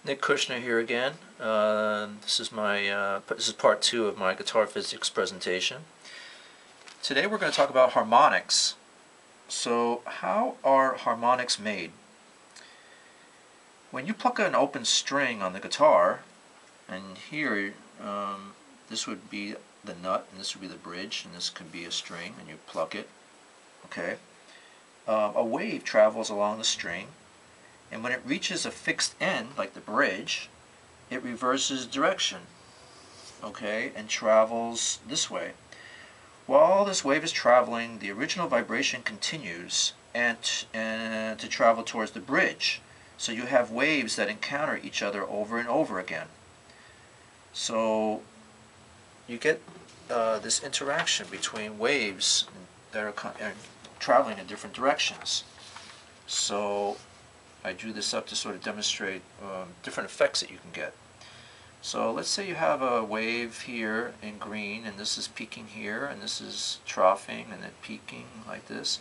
Nick Kushner here again. This is part 2 of my guitar physics presentation. Today we're going to talk about harmonics. So how are harmonics made? When you pluck an open string on the guitar, and here this would be the nut and this would be the bridge, and this could be a string, and you pluck it. Okay. A wave travels along the string, and when it reaches a fixed end, like the bridge, it reverses direction, okay, and travels this way. While this wave is traveling, the original vibration continues and to travel towards the bridge. So you have waves that encounter each other over and over again. So you get this interaction between waves that are traveling in different directions. So I drew this up to sort of demonstrate different effects that you can get. So let's say you have a wave here in green, and this is peaking here, and this is troughing, and then peaking like this.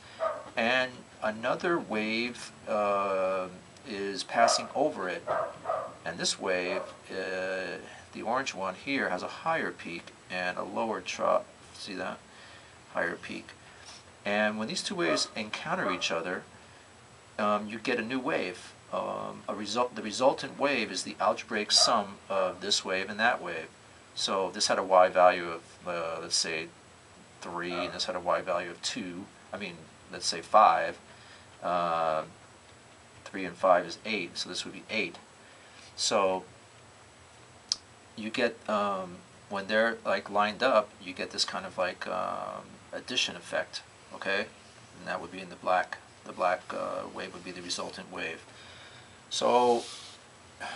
And another wave is passing over it. And this wave, the orange one here, has a higher peak and a lower trough. See that? Higher peak. And when these two waves encounter each other, you get a new wave. The resultant wave is the algebraic sum of this wave and that wave. So if this had a y value of, let's say, 3, and this had a y value of 2, let's say 5. 3 and 5 is 8, so this would be 8. So you get, when they're like lined up, you get this kind of like addition effect, okay? And that would be in the black. The black wave would be the resultant wave. So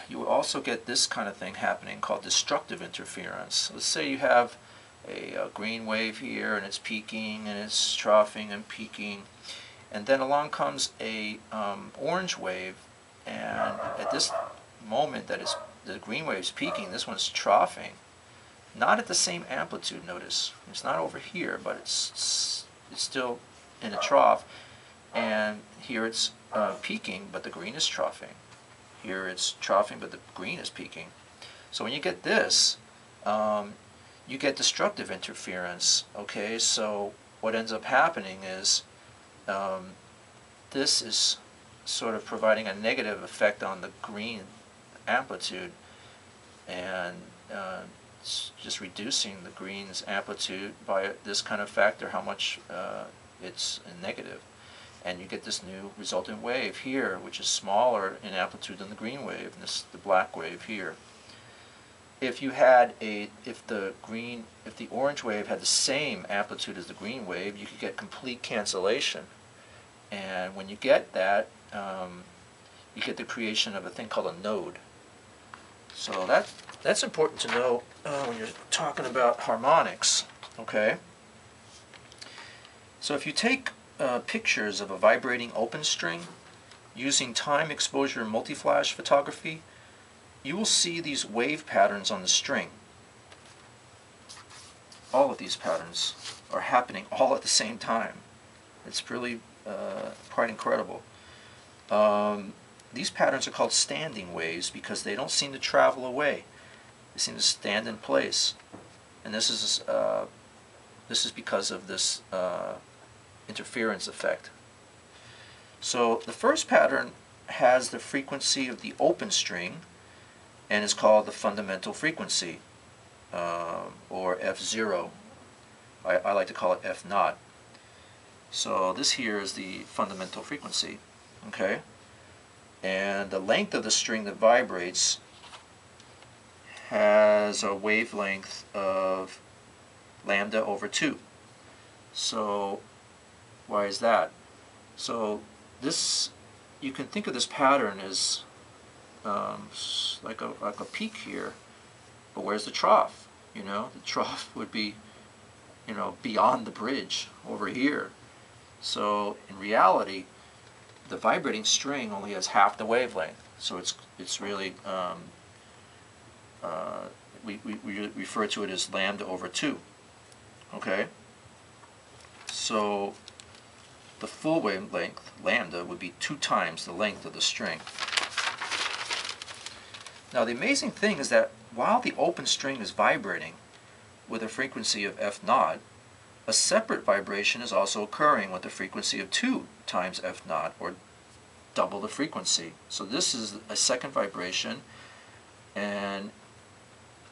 you will also get this kind of thing happening called destructive interference. Let's say you have a green wave here, and it's peaking and it's troughing and peaking, and then along comes a orange wave, and at this moment that the green wave is peaking, this one's troughing. Not at the same amplitude, notice. It's not over here, but it's still in a trough. And here it's peaking, but the green is troughing. Here it's troughing, but the green is peaking. So when you get this, you get destructive interference. Okay, so what ends up happening is this is sort of providing a negative effect on the green amplitude, and it's just reducing the green's amplitude by this kind of factor, how much it's negative. And you get this new resultant wave here, which is smaller in amplitude than the green wave, and this is the black wave here. If the orange wave had the same amplitude as the green wave, you could get complete cancellation. And when you get that, you get the creation of a thing called a node. So that's important to know when you're talking about harmonics, okay? So if you take pictures of a vibrating open string using time exposure multi-flash photography, you will see these wave patterns on the string. All of these patterns are happening all at the same time. It's really quite incredible. These patterns are called standing waves because they don't seem to travel away. They seem to stand in place. And this is because of this interference effect. So the first pattern has the frequency of the open string and is called the fundamental frequency, or F0. I like to call it F0. So this here is the fundamental frequency, okay? And the length of the string that vibrates has a wavelength of lambda over 2. So why is that? So this, you can think of this pattern as like a peak here, but where's the trough? You know, the trough would be, you know, beyond the bridge over here. So in reality, the vibrating string only has half the wavelength. So it's really we refer to it as lambda over 2. Okay. So the full wavelength, lambda, would be 2 times the length of the string. Now the amazing thing is that while the open string is vibrating with a frequency of F naught, a separate vibration is also occurring with a frequency of 2 times F naught, or double the frequency. So this is a second vibration, and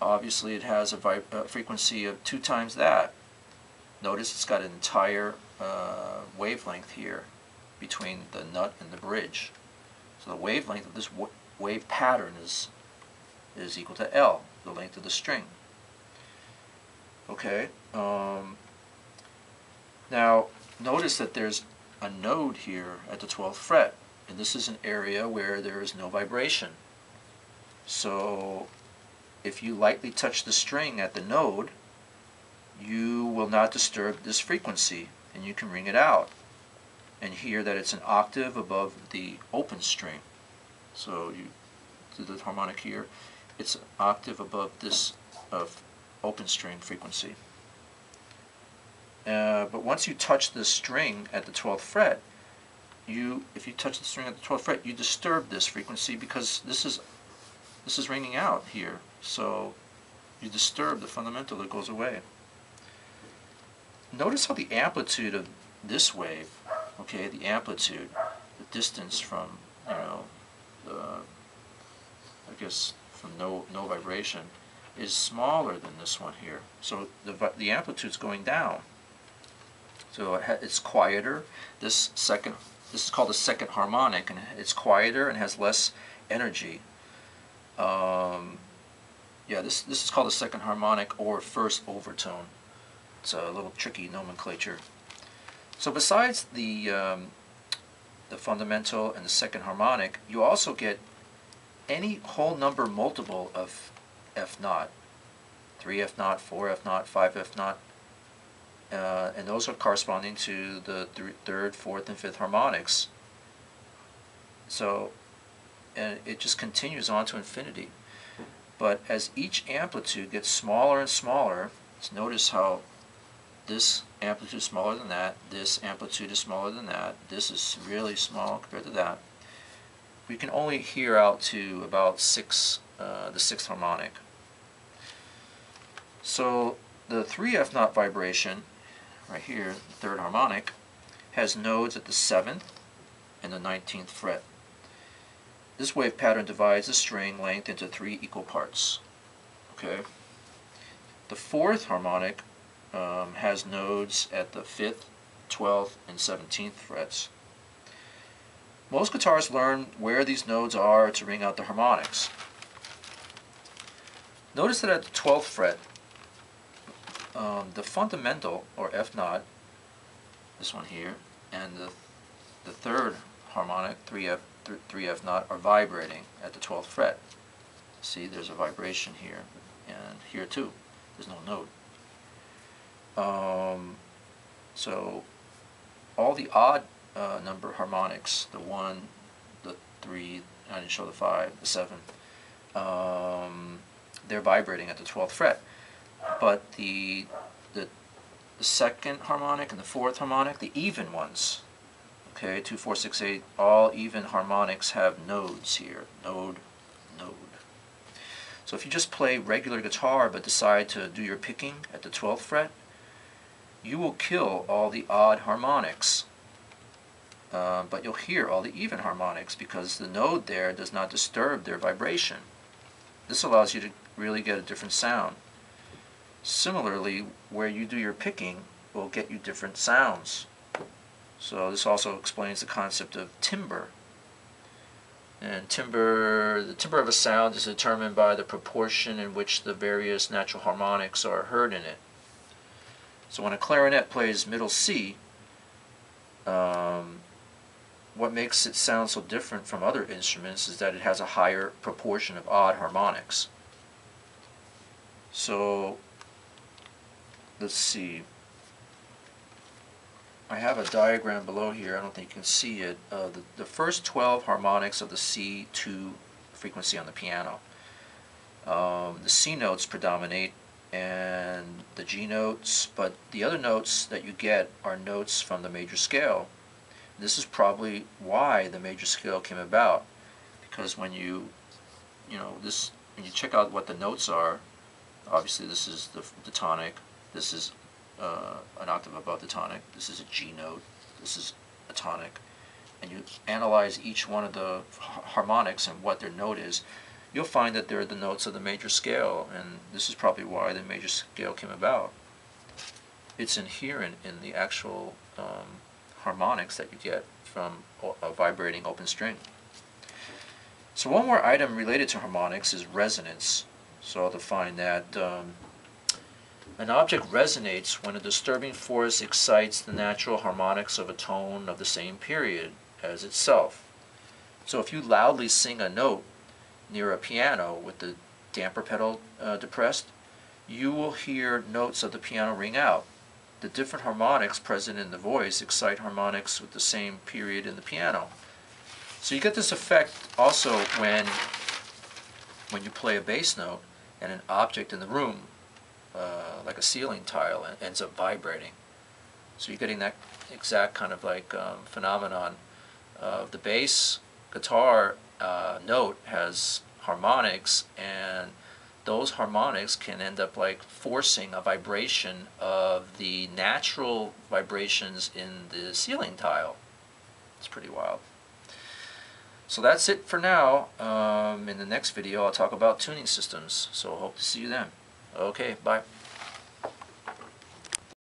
obviously it has a frequency of 2 times that. Notice it's got an entire wavelength here between the nut and the bridge. So the wavelength of this wave pattern is equal to L, the length of the string. Okay. Now notice that there's a node here at the 12th fret, and this is an area where there is no vibration. So if you lightly touch the string at the node, you will not disturb this frequency, and you can ring it out and hear that it's an octave above the open string. So you do the harmonic here, it's an octave above this open string frequency. But once you touch the string at the 12th fret, if you touch the string at the 12th fret, you disturb this frequency, because this is ringing out here. So you disturb the fundamental that goes away. Notice how the amplitude of this wave, okay, the amplitude, the distance from, I guess from no vibration, is smaller than this one here. So the amplitude's going down. So it's quieter. This is called the second harmonic, and it's quieter and has less energy. Yeah, this is called the second harmonic, or first overtone. It's a little tricky nomenclature. So besides the fundamental and the second harmonic, you also get any whole number multiple of F naught, 3F naught, 4F naught, 5F naught, and those are corresponding to the third, fourth, and fifth harmonics. So, and it just continues on to infinity. But as each amplitude gets smaller and smaller, notice how this amplitude is smaller than that, this amplitude is smaller than that, this is really small compared to that. We can only hear out to about the sixth harmonic. So the 3F naught vibration, right here, the third harmonic, has nodes at the 7th and the 19th fret. This wave pattern divides the string length into 3 equal parts. Okay. The fourth harmonic has nodes at the 5th, 12th, and 17th frets. Most guitarists learn where these nodes are to ring out the harmonics. Notice that at the 12th fret, the fundamental, or F naught, this one here, and the third harmonic, 3F naught, are vibrating at the 12th fret. See, there's a vibration here, and here too. There's no node. So all the odd number harmonics, the 1, the 3, I didn't show the 5, the 7, they're vibrating at the 12th fret. But the second harmonic and the fourth harmonic, the even ones, okay, 2, 4, 6, 8, all even harmonics have nodes here, node, node. So if you just play regular guitar but decide to do your picking at the 12th fret, you will kill all the odd harmonics, but you'll hear all the even harmonics because the node there does not disturb their vibration. This allows you to really get a different sound. Similarly, where you do your picking will get you different sounds. So this also explains the concept of timbre. And the timbre of a sound is determined by the proportion in which the various natural harmonics are heard in it. So when a clarinet plays middle C, what makes it sound so different from other instruments is that it has a higher proportion of odd harmonics. So let's see. I have a diagram below here. I don't think you can see it. The first 12 harmonics of the C2 frequency on the piano. The C notes predominate and the G notes, but the other notes that you get are notes from the major scale. This is probably why the major scale came about, because when you this, when you check out what the notes are, obviously this is the tonic, this is an octave above the tonic, this is a G note, this is a tonic, and you analyze each one of the harmonics and what their note is, you'll find that they're the notes of the major scale, and this is probably why the major scale came about. It's inherent in the actual harmonics that you get from a vibrating open string. So one more item related to harmonics is resonance. So I'll define that. An object resonates when a disturbing force excites the natural harmonics of a tone of the same period as itself. So if you loudly sing a note near a piano with the damper pedal depressed, you will hear notes of the piano ring out. The different harmonics present in the voice excite harmonics with the same period in the piano. So you get this effect also when you play a bass note and an object in the room, like a ceiling tile, ends up vibrating. So you're getting that exact kind of like phenomenon of the bass guitar note has harmonics, and those harmonics can end up like forcing a vibration of the natural vibrations in the ceiling tile. It's pretty wild. So that's it for now. In the next video I'll talk about tuning systems, so hope to see you then. Okay, bye.